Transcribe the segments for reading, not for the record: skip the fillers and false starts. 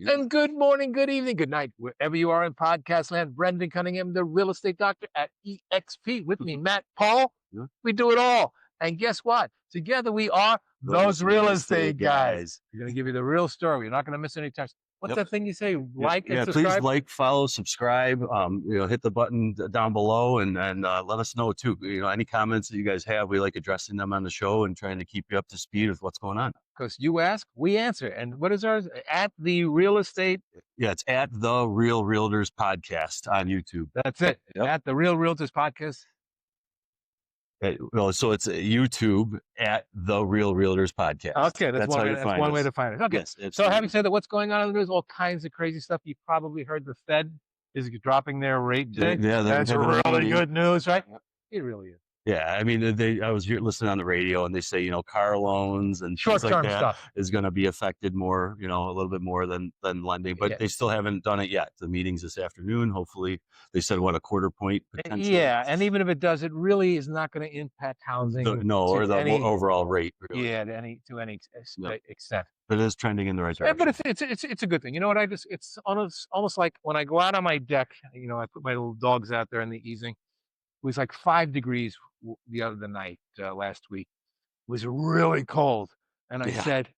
And good morning, good evening, good night, wherever you are in podcast land. Brendan Cunningham, the real estate doctor at EXP. With me, Matt Paul. Yeah. We do it all. And guess what? Together we are those real estate guys. We're going to give you the real story. You're not going to miss any times. What's that thing you say? Like and subscribe? Please like, follow, subscribe. Hit the button down below and let us know too. Any comments that you guys have, we like addressing them on the show and trying to keep you up to speed with what's going on. Because you ask, we answer. And what is ours? At the real estate. Yeah, it's at the Real Realtors podcast on YouTube. That's it. Yep. At the Real Realtors podcast. So it's YouTube at the Real Realtors podcast. Okay, that's one way to find it. Okay, yes, so having said that, what's going on in the news? All kinds of crazy stuff. You probably heard the Fed is dropping their rate today. Yeah, that's really good news, right? It really is. Yeah, I mean, I was listening on the radio, and they say, car loans and short-term like that stuff is going to be affected more, a little bit more than lending, but they still haven't done it yet. The meeting's this afternoon. Hopefully, they said a quarter point potentially. Yeah, and even if it does, it really is not going to impact housing. Or the overall rate. Really. Yeah, to any extent. But it is trending in the right direction. But it's a good thing. You know what? It's almost like when I go out on my deck. I put my little dogs out there in the evening. It was like 5 degrees the other night last week. It was really cold. And I said,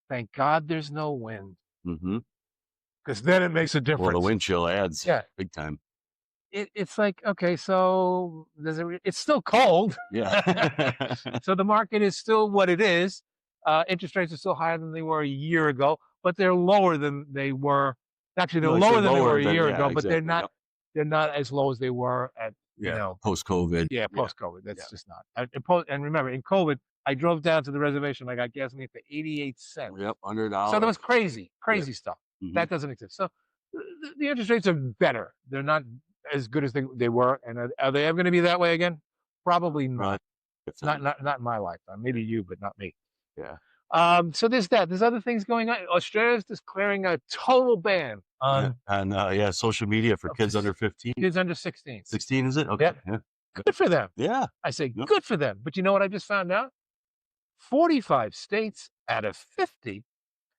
thank God there's no wind. Because then it makes a difference. Well, the wind chill adds big time. It's like, okay, so it's still cold. Yeah. So the market is still what it is. Interest rates are still higher than they were a year ago, but they're lower than they were. Actually, they're lower than they were a year ago, but they're not as low as they were at post-COVID. Yeah, post-COVID. That's just not. And remember, in COVID, I drove down to the reservation. I got gasoline for 88 cents. Yep, $100. So that was crazy stuff. That doesn't exist. So the interest rates are better. They're not as good as they were. And are they ever going to be that way again? Probably not. Not in my lifetime. Maybe you, but not me. Yeah. So there's that. There's other things going on. Australia's declaring a total ban on social media for kids under 15. Kids under 16. 16, is it? Okay. Yeah. Good for them. Yeah. I say good for them. But you know what I just found out? 45 states out of 50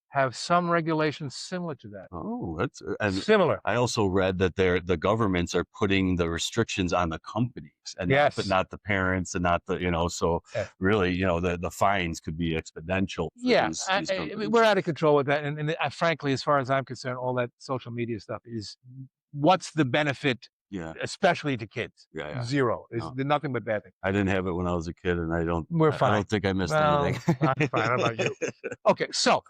have some regulations similar to that. Oh, that's similar. I also read that the governments are putting the restrictions on the companies and but not the parents and not the, so really, the fines could be exponential. For we're out of control with that. And frankly, as far as I'm concerned, all that social media stuff is what's the benefit, especially to kids? Zero. It's nothing but bad things. I didn't have it when I was a kid and I don't think I missed anything. I'm fine. How about you? Okay. So,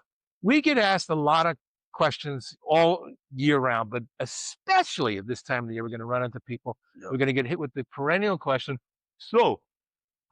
we get asked a lot of questions all year round, but especially at this time of the year, we're going to run into people. We're going to get hit with the perennial question. So,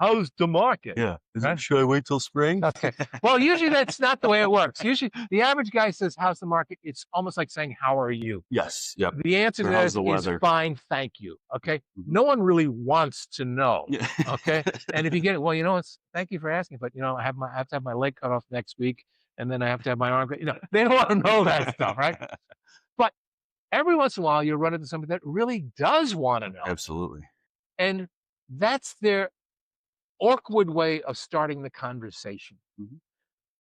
how's the market? Yeah. Should I wait till spring? Okay. Well, usually that's not the way it works. Usually the average guy says, how's the market? It's almost like saying, how are you? Yes. Yep. The answer to that is fine, thank you. Okay. No one really wants to know. Okay. And if you get it, well, thank you for asking, but I have to have my leg cut off next week. And then I have to have my arm. They don't want to know that stuff, right? But every once in a while, you run into somebody that really does want to know. Absolutely. And that's their awkward way of starting the conversation.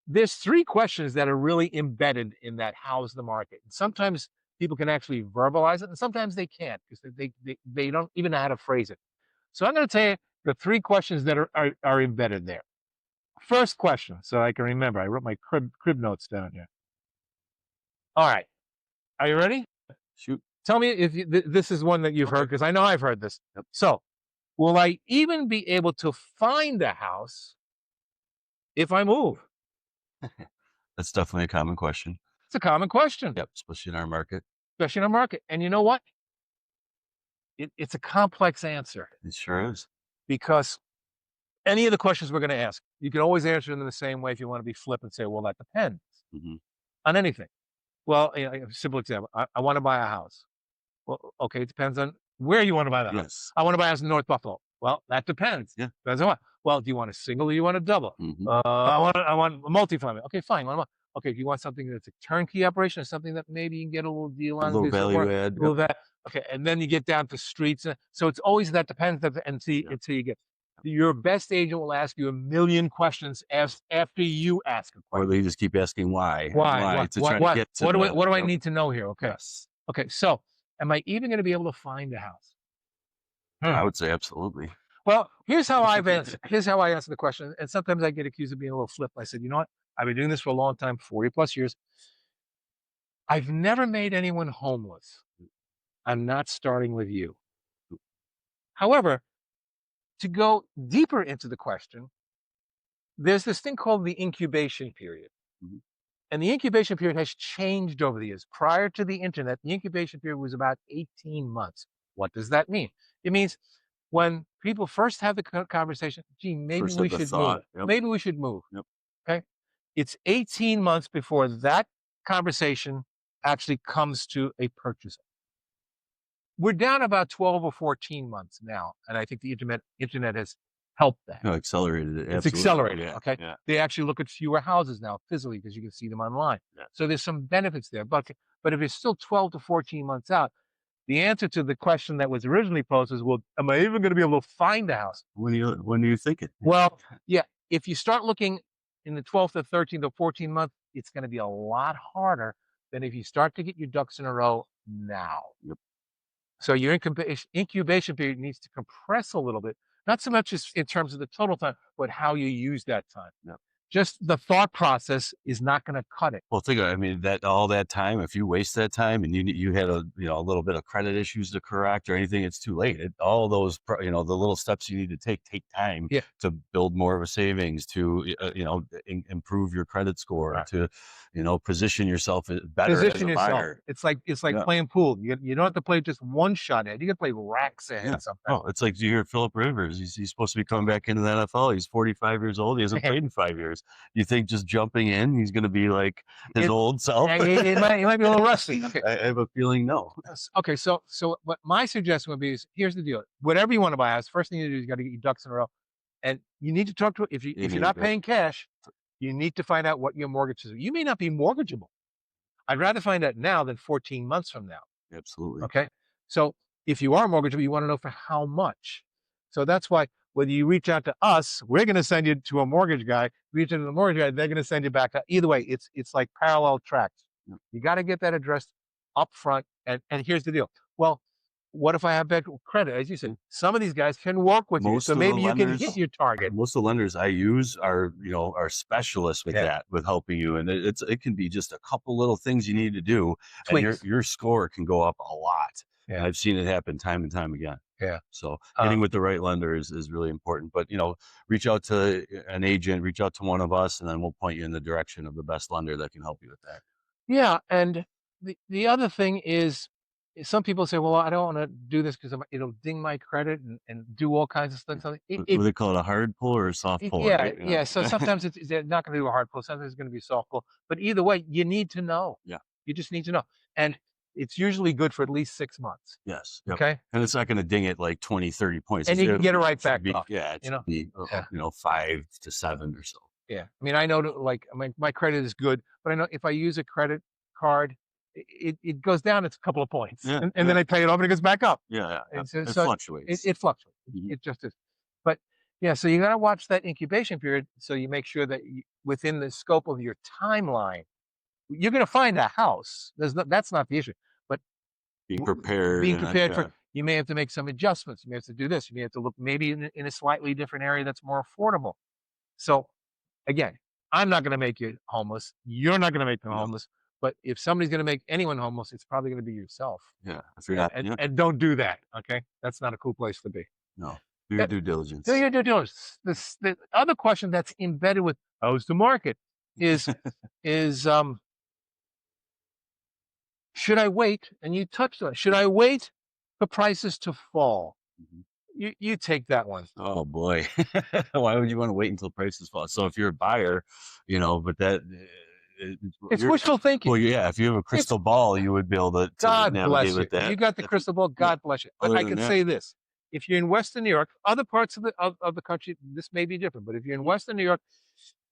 There's 3 questions that are really embedded in that. How's the market? And sometimes people can actually verbalize it, and sometimes they can't because they don't even know how to phrase it. So I'm going to tell you the 3 questions that are embedded there. First question, so I can remember. I wrote my crib notes down here. All right. Are you ready? Shoot. Tell me if this is one that you've heard, because I know I've heard this. Yep. So, will I even be able to find a house if I move? That's definitely a common question. It's a common question. Yep, especially in our market. And you know what? It's a complex answer. It sure is. Because any of the questions we're going to ask, you can always answer them in the same way if you want to be flip and say, well, that depends on anything. Well, a simple example, I want to buy a house. Well, okay, it depends on where you want to buy the house. I want to buy a house in North Buffalo. Well, that depends. Yeah. Depends on what. Well, do you want a single or do you want a double? I want a multifamily. Okay, fine. Okay, do you want something that's a turnkey operation or something that maybe you can get a little deal on? A little value add. Okay, and then you get down to streets. So it's always that depends until you get. Your best agent will ask you a million questions after you ask a Or question. they just keep asking why to try to What? get to What do I need to know here? Okay. Yes. Okay. So, am I even going to be able to find a house? I would say absolutely. Well, here's how I answer the question. And sometimes I get accused of being a little flip. I said, you know what? I've been doing this for a long time, 40 plus years. I've never made anyone homeless. I'm not starting with you. However, to go deeper into the question, there's this thing called the incubation period. Mhm. And the incubation period has changed over the years. Prior to the internet, the incubation period was about 18 months. What does that mean? It means when people first have the conversation, gee, maybe First we have the should move. thought. Yep. Maybe we should move. Yep. Okay. It's 18 months before that conversation actually comes to a purchase. We're down about 12 or 14 months now. And I think the internet has helped that. No, accelerated it. It's Absolutely. accelerated. Yeah. Okay. Yeah. They actually look at fewer houses now physically because you can see them online. Yeah. So there's some benefits there. But if it's still 12 to 14 months out, the answer to the question that was originally posed is, well, am I even going to be able to find a house? When do you think it? Well, yeah, if you start looking in the 12th to 13th to 14th month, it's going to be a lot harder than if you start to get your ducks in a row now. Yep. So your incubation period needs to compress a little bit, not so much as in terms of the total time, but how you use that time. Yep. Just the thought process is not going to cut it. Well, think of it. I mean, that all that time, if you waste that time and you had a little bit of credit issues to correct or anything, it's too late. All those the little steps you need to take time to build more of a savings, to improve your credit score, to position yourself better as a buyer. It's like playing pool. You don't have to play just one shot ahead. You can play racks ahead sometimes. Oh, it's like you hear Philip Rivers. He's supposed to be coming back into the NFL. He's 45 years old. He hasn't played in 5 years. You think just jumping in, he's going to be like his old self? It might be a little rusty. Okay. I have a feeling no. Okay, so what my suggestion would be is, here's the deal. Whatever you want to buy a house, first thing you do is you got to get your ducks in a row. And you need to talk to, if you're not paying cash, you need to find out what your mortgage is. You may not be mortgageable. I'd rather find out now than 14 months from now. Absolutely. Okay. So if you are mortgageable, you want to know for how much. So that's why whether you reach out to us, we're going to send you to a mortgage guy. Reach out to the mortgage guy, they're going to send you back to. Either way, it's like parallel tracks. Yep. You got to get that addressed up front. And here's the deal. Well, what if I have bad credit? As you said, some of these guys can work with you, so maybe you can hit your target. Most of the lenders I use are specialists with that, with helping you, and it can be just a couple little things you need to do, and your score can go up a lot. Yeah, I've seen it happen time and time again. Yeah. So getting with the right lender is really important. But reach out to an agent, reach out to one of us, and then we'll point you in the direction of the best lender that can help you with that. Yeah, and the other thing is, some people say, well, I don't want to do this because it'll ding my credit and do all kinds of stuff. What do they call it, a hard pull or a soft pull? Yeah, right? Yeah. So sometimes they're not going to do a hard pull. Sometimes it's going to be a soft pull. But either way, you need to know. Yeah. You just need to know. And it's usually good for at least 6 months. Yes. Yep. Okay. And it's not going to ding it like 20, 30 points. And you can get it right back up. up. Yeah. It should be, 5 to 7 or so. Yeah. I mean, I know like my credit is good, but I know if I use a credit card, it goes down. It's a couple of points, and then I pay it off and it goes back up. Yeah. And it fluctuates. It fluctuates. Mm-hmm. It just is. But yeah, so you got to watch that incubation period, so you make sure that within the scope of your timeline, you're going to find a house. That's not the issue. But being prepared for, you may have to make some adjustments. You may have to do this. You may have to look maybe in a slightly different area that's more affordable. So again, I'm not going to make you homeless. You're not going to make them homeless. But if somebody's going to make anyone homeless, it's probably going to be yourself. Yeah. If you're not, and don't do that. Okay. That's not a cool place to be. No. Do your due diligence. Do your due diligence. The other question that's embedded with how's the market is, should I wait? And you touched on it. Should I wait for prices to fall? Mm-hmm. You take that one. Oh boy. Why would you want to wait until prices fall? So if you're a buyer, but that it's wishful thinking. Well, yeah, if you have a crystal ball, you would be able to God navigate bless you. with that. You got the crystal ball. God bless you. But I can say this: if you're in Western New York, other parts of the country, this may be different. But if you're in Western New York,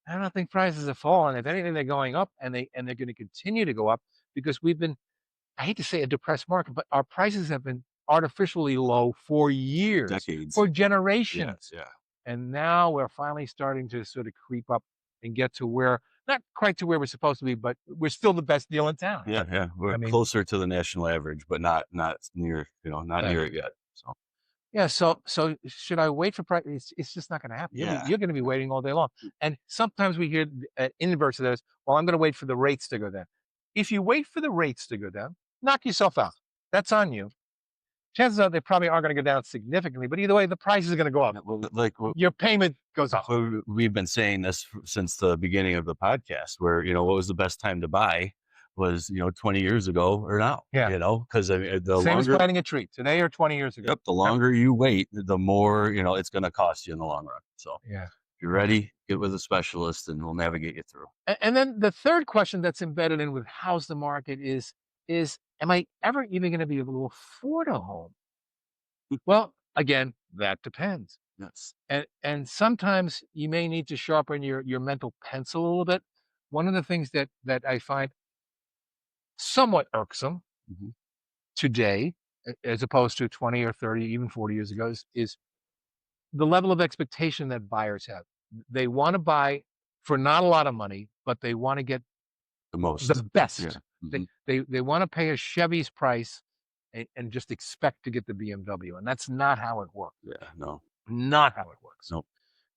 I don't think prices have fallen. If anything, they're going up, and they're going to continue to go up because we've been, I hate to say a depressed market, but our prices have been artificially low for years, decades, for generations. Yeah. And now we're finally starting to sort of creep up and get to where, not quite to where we're supposed to be, but we're still the best deal in town. Yeah, yeah, we're I mean, closer to the national average, but not near, not near it yet. So yeah. So should I wait for price? It's just not going to happen. yeah, You're going to be waiting all day long. And sometimes we hear inverse of this. Well, I'm going to wait for the rates to go down. If you wait for the rates to go down, knock yourself out. That's on you. Chances are they probably aren't going to go down significantly, but either way, the price is going to go up. yeah, well, like Your payment goes up. we've been saying this since the beginning of the podcast, where what was the best time to buy was 20 years ago or now. Yeah. Because I mean, the Same as longer, planting a tree today or 20 years ago. yep, the longer you wait, the more it's going to cost you in the long run. So Yeah. if you're ready, get with a specialist, and we'll navigate you through. And then the third question that's embedded in with how's the market is am I ever even going to be able to afford a home? Well, again, that depends. Yes. And sometimes you may need to sharpen your mental pencil a little bit. One of the things that I find somewhat irksome Mhm. today, as opposed to 20 or 30, even 40 years ago, is the level of expectation that buyers have. They want to buy for not a lot of money, but they want to get The the most. Yeah. best. Mhm. They want to pay a Chevy's price and just expect to get the BMW, and that's not how it works. Yeah. No. Not how it works. No.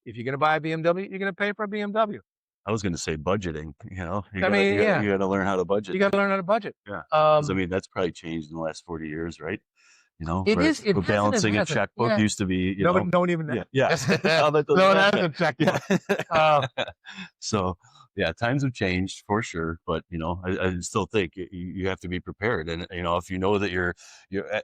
If you're going to buy a BMW, you're going to pay for a BMW. I was going to say budgeting. You I gotta mean, yeah, you gotta learn how to budget. you got to learn how to budget. Yeah. Because I Um, mean, that's probably changed in the last 40 years, right? it Where is. It we're hasn't. It balancing a hasn't. checkbook Yeah. used to be, No one even. yeah, yeah. Now that No doesn't one has happen. a checkbook. Yeah. So yeah, times have changed for sure, but I still think you have to be prepared, and if you know that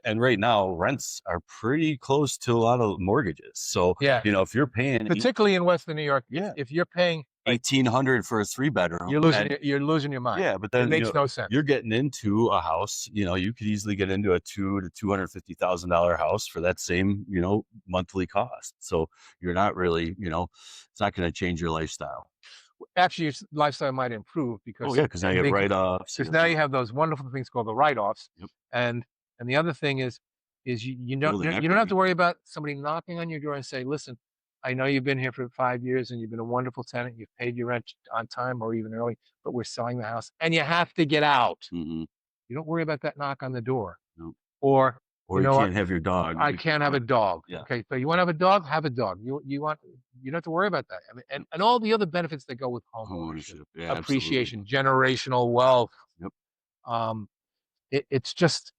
and right now rents are pretty close to a lot of mortgages. So Yeah. if you're paying Particularly in Western New York, yeah if you're paying like 1,800 for a 3-bedroom, you're losing your mind. yeah, but It then makes no sense. you're getting into a house. You could easily get into a $200,000 to $250,000 house for that same monthly cost. So you're not really it's not going to change your lifestyle. Actually, your lifestyle might improve Oh because yeah, because now you get write-offs. now you have those wonderful things called the write-offs, Yep. and the other thing is Building you don't have equity. to worry about somebody knocking on your door and say, listen, I know you've been here for 5 years and you've been a wonderful tenant, you've paid your rent on time or even early, but we're selling the house and you have to get out. Hmm. You don't worry about that knock on the door. Nope. Or Or you can't have your dog. I can't have a dog. Yeah. Okay, so you want to have a dog? Have a dog. You don't have to worry about that. I mean, and all the other benefits that go with home ownership, Yeah, appreciation, generational wealth. Yep. Um, it's just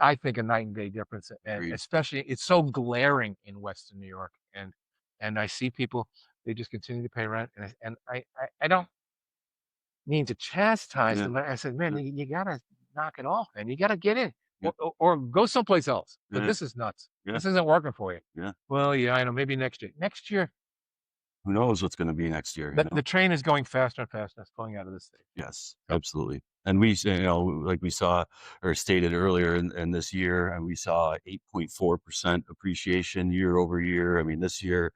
I think a night and day difference, and Agreed. especially it's so glaring in Western New York, and I see people they just continue to pay rent, and I don't mean to chastise them, but I said, man, you gotta knock it off, man. You gotta get in, Yeah. or go someplace else. But Yeah. this is nuts. Yeah. This isn't working for you. Yeah. Well, yeah, I know. Maybe next year. Next year, Who knows what's going to be next year? the train is going faster and faster. It's going out of the state. Yes, absolutely. And we, like we saw or stated earlier in this year, and we saw 8.4% appreciation year over year. I mean, this year,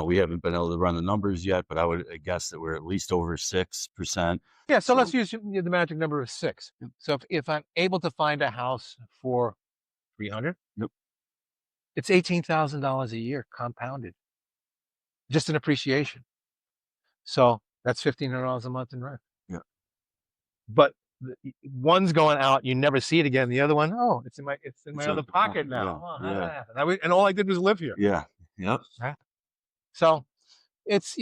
we haven't been able to run the numbers yet, but I would guess that we're at least over 6%. Yeah. So let's use the magic number of 6. So if I'm able to find a house for 300, Yep. it's $18,000 a year compounded, just in appreciation. So that's $1,500 a month in rent. Yeah. But one's going out, you never see it again. The other one, oh, it's in my other pocket now. Yeah. Oh, how did that happen? And all I did was live here. Yeah. Yep. So it's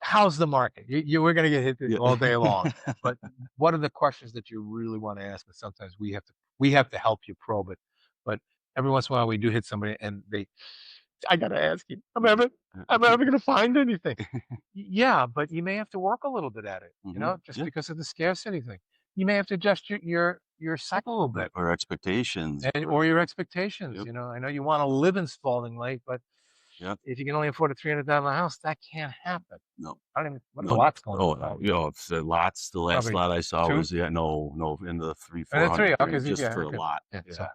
how's the market? We're gonna get hit all day long. But what are the questions that you really want to ask? And sometimes we have to help you probe it. But every once in a while we do hit somebody and I gotta ask you, am I ever gonna find anything? Yeah, but you may have to work a little bit at it, just because of the scarcity thing. You may have to adjust your cycle a little bit. Or expectations. Or your expectations. Yep. I know you want to live in Spalding Lake, but if you can only afford a $300,000 house, that can't happen. No. I don't even what the lot's going on. It's the lots. The last Probably lot I saw 2? was no in the 300-400 3, okay, range, just yeah, for okay. a lot. Yeah, so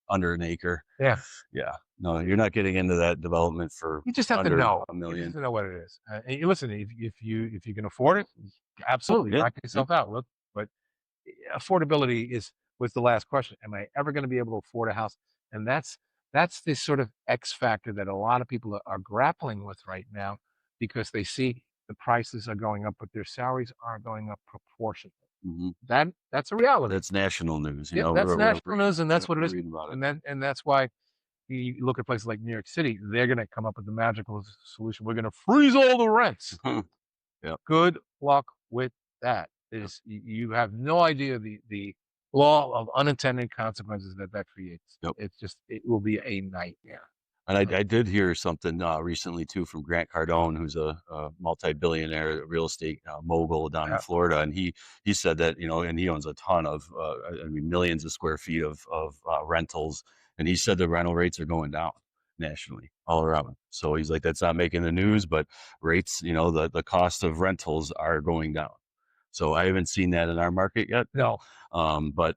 Under an acre. yeah. Yeah. No, you're not getting into that development for You just have to under know. $1 You million. just have to know what it is. And you listen, if you can afford it, absolutely Yeah, knock yourself out. Look, but affordability was the last question. Am I ever going to be able to afford a house? And that's That's the sort of X factor that a lot of people are grappling with right now because they see the prices are going up, but their salaries aren't going up proportionately. Mhm. That's a reality. That's national news, Yeah, that's national news, and that's what it is. reading about it. And that's why you look at places like New York City, they're going to come up with the magical solution. We're going to freeze all the rents. Yep, Good luck with that. yep, You have no idea the law of unintended consequences that that creates. yep. It will be a nightmare. And I did hear something recently too from Grant Cardone, who's a multi-billionaire real estate mogul down in Yeah. Florida, and he said that and he owns a ton of I mean millions of square feet of rentals, and he said the rental rates are going down nationally all around. So he's like, that's not making the news, but rates, the cost of rentals are going down. So I haven't seen that in our market yet. No. But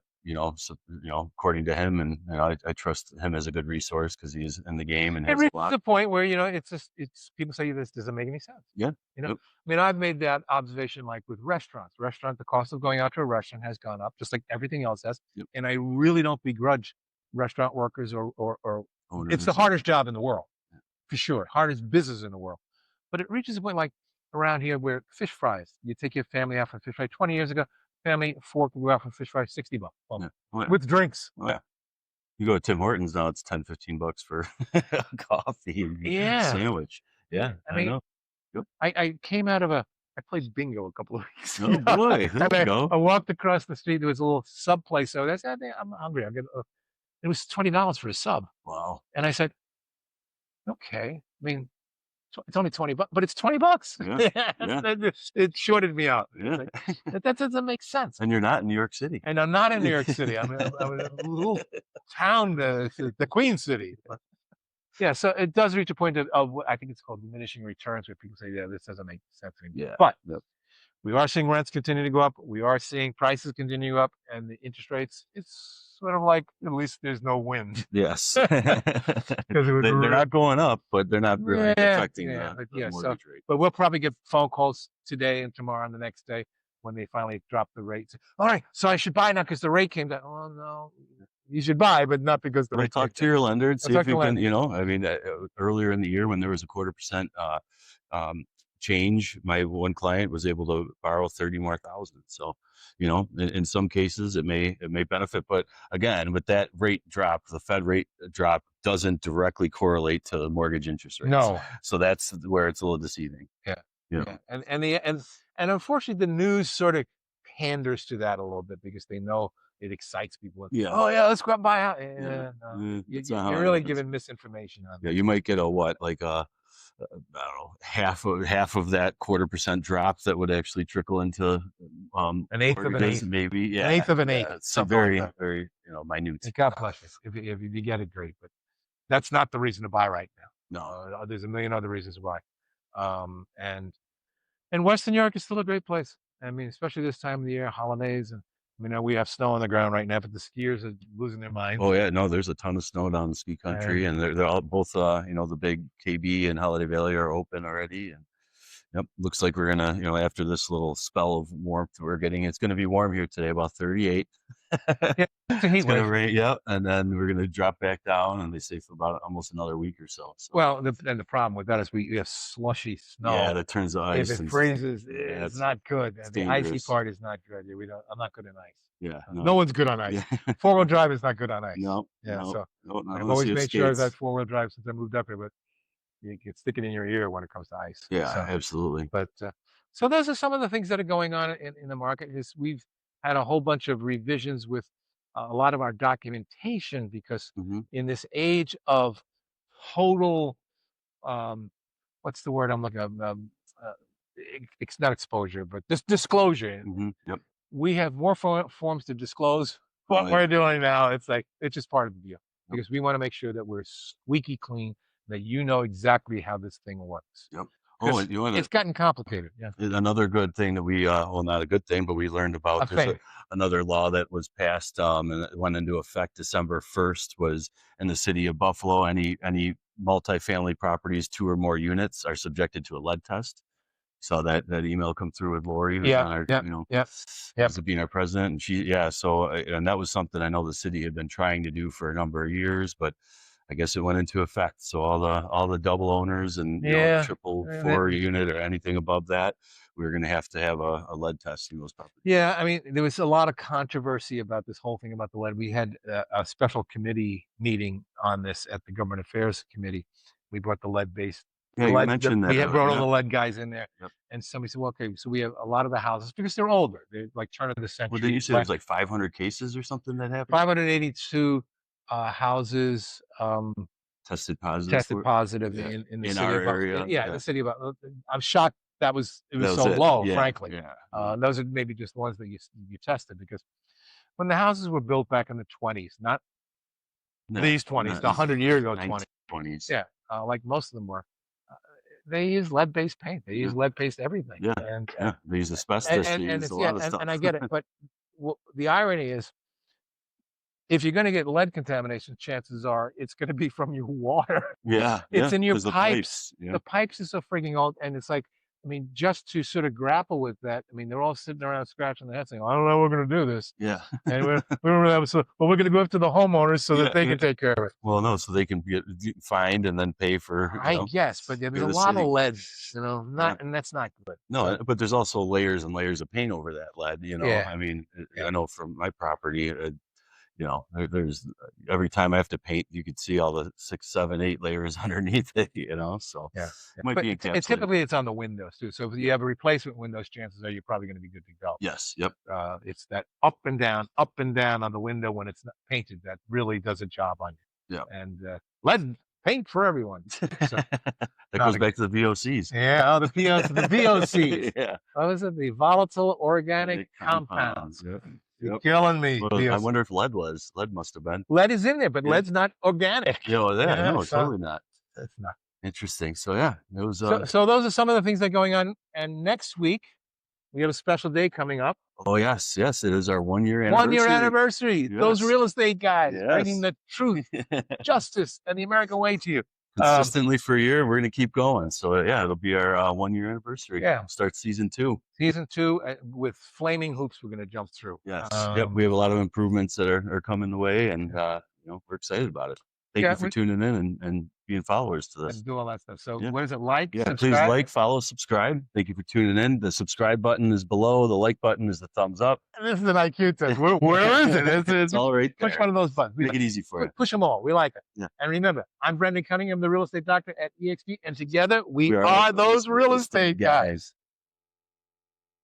so, according to him, and I trust him as a good resource because he's in the game and It has a reaches lot. the point where, it's people say this doesn't make any sense. Yeah. Yep. I mean, I've made that observation like with restaurants. The cost of going out to a restaurant has gone up, just like everything else has. Yep. And I really don't begrudge restaurant workers or it's the hardest job in the world, for sure. Hardest business in the world. But it reaches a point like around here where fish fries, you take your family out for fish fry. 20 years ago, family four could go out for fish fries, $60 Yeah. Oh, yeah. with drinks. Oh, yeah. You go to Tim Hortons now, it's 10-15 bucks for a coffee and Yeah. sandwich. Yeah, I I mean, know. Yep. I came out of I played bingo a couple of weeks Oh ago, boy, there and you go. I walked across the street. There was a little sub place. So I said, I'm hungry. It was $20 for a sub. Wow. And I said, okay. I mean, it's only 20 bucks, but it's 20 bucks. Yeah. Yeah. It shorted me out. Yeah. Like, that doesn't make sense. And you're not in New York City. And I'm not in New York City. I'm in a little town, the Queen City. Yeah, so it does reach a point of what I think it's called diminishing returns, where people say, yeah, this doesn't make sense anymore. Yeah. But Yep. we are seeing rents continue to go up. We are seeing prices continue up, and the interest rates, it's sort of like at least there's no wind. Yes. Because They're not going up, but they're not really affecting but the mortgage rate. but we'll probably get phone calls today and tomorrow and the next day when they finally drop the rates. All right, so I should buy now because the rate came down. Oh no, you should buy, but not because the But rate. talk to your lender and see if you can, lender. I mean, earlier in the year when there was a 0.25% change, my one client was able to borrow 30 more thousand. So, in some cases it may benefit, but again, with that rate drop, the Fed rate drop doesn't directly correlate to the mortgage interest rates. No. So that's where it's a little deceiving. Yeah. Yeah. Yeah. And unfortunately the news sort of panders to that a little bit because they know it excites people. Yeah. Oh yeah, let's go out and buy out. Yeah. No. That's not how You're it really happens. giving misinformation on Yeah, you might get I don't know, half of that 0.25% drop that would actually trickle into an eighth of an mortgages, eighth. maybe. Yeah. An eighth of an eighth. Yeah, it's Something very, like that. very, minute. God bless you. If you get it, great. But that's not the reason to buy right now. No. There's a million other reasons why. And Western New York is still a great place. I mean, especially this time of the year, holidays, and we have snow on the ground right now, but the skiers are losing their minds. Oh yeah, no, there's a ton of snow down in ski country, and they're all both the big KB and Holiday Valley are open already, and yep, looks like we're gonna, after this little spell of warmth we're getting, it's gonna be warm here today, about 38. Yeah, it's a heat It's gonna wave. rain, yep, and then we're gonna drop back down, and they say for about almost another week or so. Well, and the problem with that is we have slushy snow. Yeah, that turns to ice. If it freezes, yeah, it's not good. it's The icy dangerous. part is not good. I'm not good on ice. Yeah, No one's good on ice. Yeah. 4-wheel drive is not good on ice. No, Yeah, no, so no, not I've unless always you have made sure skates. that 4-wheel drive since I moved up here, but you can stick it in your ear when it comes to ice. Yeah, So, absolutely. but so those are some of the things that are going on in the market. Is we've had a whole bunch of revisions with a lot of our documentation because Mhm. in this age of total, what's the word I'm looking at? It's not exposure, but this disclosure. Yep. We have more forms to disclose what Right. we're doing now. It's like it's just part of the deal Yep. because we want to make sure that we're squeaky clean, that you know exactly how this thing works. Yep. Oh, and It's gotten complicated. Yeah. another good thing that we well, not a good thing, but we learned about, there's another law that was passed and it went into effect December 1st, was in the city of Buffalo, any multifamily properties, 2 or more units, are subjected to a lead test. Saw that email come through with Lori, who's on our, as being our president, and so and that was something I know the city had been trying to do for a number of years, but I guess it went into effect. So all the double owners and triple 4-unit or anything above that, we're going to have a lead test in those properties. Yeah, I mean, there was a lot of controversy about this whole thing about the lead. We had a special committee meeting on this at the Government Affairs Committee. We brought the lead-based. Yeah, you mentioned that. We had brought all the lead guys in there, and somebody said, "Well, okay, so we have a lot of the houses because they're older. They're like turn of the century." Well, did you say it was like 500 cases or something that happened? 582 houses tested positive in the in city our of area. Yeah, in the city of I'm shocked it was so low, frankly. Those are maybe just the ones that you tested, because when the houses were built back in the 20s, not these 20s, the 100 years ago 20s. Yeah, like most of them were. They use lead-based paint. They use lead-based everything. Yeah, and they use asbestos. They use a lot of stuff. and I get it, but the irony is, if you're going to get lead contamination, chances are it's going to be from your water. Yeah, it's in your pipes. The pipes are so freaking old, and it's like, I mean, just to sort of grapple with that, I mean, they're all sitting around scratching their heads saying, "I don't know how we're going to do this." Yeah, and we don't really have, but we're going to go up to the homeowners so that they can take care of it. Well, no, so they can get fined and then pay for. I guess, but there's a lot of lead, and that's not good. No, but there's also layers and layers of paint over that lead. I mean, I know from my property. There's every time I have to paint, you could see all the 6, 7, 8 layers underneath it, so it might be encapsulated. Typically it's on the windows too. So if you have a replacement windows, chances are you're probably going to be good to go. Yes. Yep. It's that up and down on the window when it's not painted that really does a job on you. Yeah. And lead paint for everyone. So, that goes back to the VOCs. Yeah. The VOCs. Yeah. What was it? The volatile organic compounds. Yep. You're killing me. Well, I wonder if lead must have been. Lead is in there, but lead's not organic. No, totally not. That's not. Interesting. So yeah, it was. So those are some of the things that are going on. And next week, we have a special day coming up. Oh yes, it is our 1-year anniversary. 1-year anniversary. Yes. Those real estate guys bringing the truth, justice, and the American way to you. Consistently for a year, we're going to keep going. So yeah, it'll be our 1-year anniversary. Yeah, we'll start season 2. Season 2 with flaming hoops. We're going to jump through. Yes, we have a lot of improvements that are coming the way, and we're excited about it. Thank you for tuning in and being followers to this. And do all that stuff. So what is it like? Yeah, please like, follow, subscribe. Thank you for tuning in. The subscribe button is below. The like button is the thumbs up. And this is an IQ test. Where is it? It's all right there. Push one of those buttons. Make it easy for you. Push them all. We like it. Yeah. And remember, I'm Brendan Cunningham, the real estate doctor at eXp, and together we are those real estate guys.